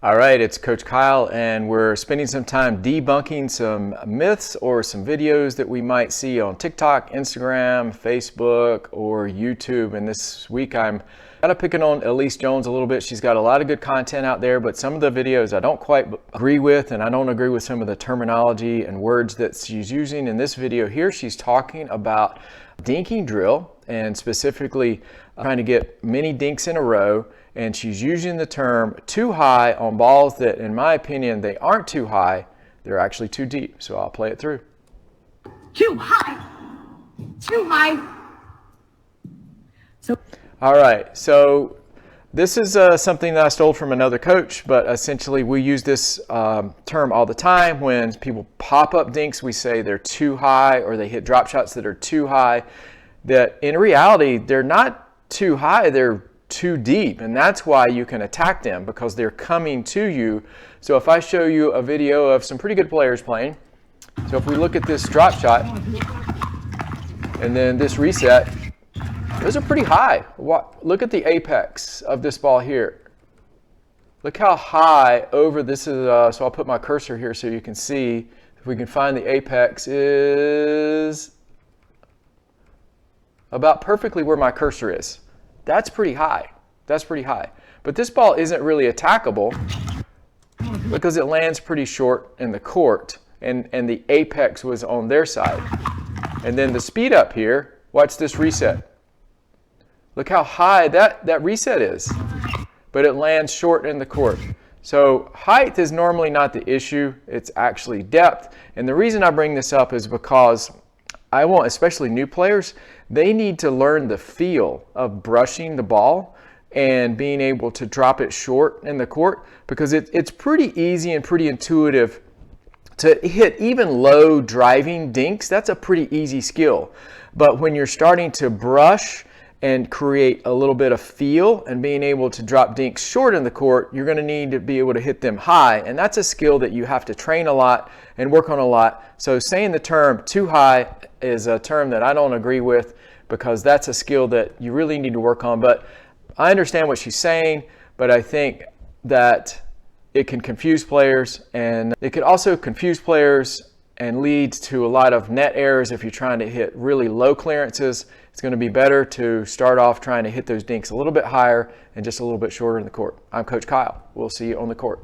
All right, it's Coach Kyle, and we're spending some time debunking some myths or some videos that we might see on TikTok, Instagram, Facebook, or YouTube. And this week I'm kind of picking on Elise Jones a little bit. She's got a lot of good content out there, but some of the videos I don't quite agree with, and I don't agree with some of the terminology and words that she's using. In this video here, she's talking about dinking drill, and specifically trying to get many dinks in a row. And she's using the term too high on balls that, in my opinion, they aren't too high. They're actually too deep. So I'll play it through. Too high. Too high. All right. So this is something that I stole from another coach, but essentially we use this term all the time. When people pop up dinks, we say they're too high, or they hit drop shots that are too high. That in reality, they're not too high. They're too deep, and that's why you can attack them, because they're coming to you. So if I show you a video of some pretty good players playing, so if we look at this drop shot and then this reset, those are pretty high. Look at the apex of this ball here. Look how high over this is. So I'll put my cursor here so you can see. If we can find the apex, is about perfectly where my cursor is. That's pretty high. That's pretty high. But this ball isn't really attackable because it lands pretty short in the court, and the apex was on their side. And then the speed up here, watch this reset. Look how high that reset is, but it lands short in the court. So height is normally not the issue, it's actually depth. And the reason I bring this up is because I want, especially new players, they need to learn the feel of brushing the ball and being able to drop it short in the court, because it's pretty easy and pretty intuitive to hit even low driving dinks. That's a pretty easy skill. But when you're starting to brush and create a little bit of feel and being able to drop dinks short in the court, you're going to need to be able to hit them high. And that's a skill that you have to train a lot and work on a lot. So saying the term too high is a term that I don't agree with, because that's a skill that you really need to work on. But I understand what she's saying, but I think that it can confuse players, and it could also confuse players and lead to a lot of net errors if you're trying to hit really low clearances. It's going to be better to start off trying to hit those dinks a little bit higher and just a little bit shorter in the court. I'm Coach Kyle. We'll see you on the court.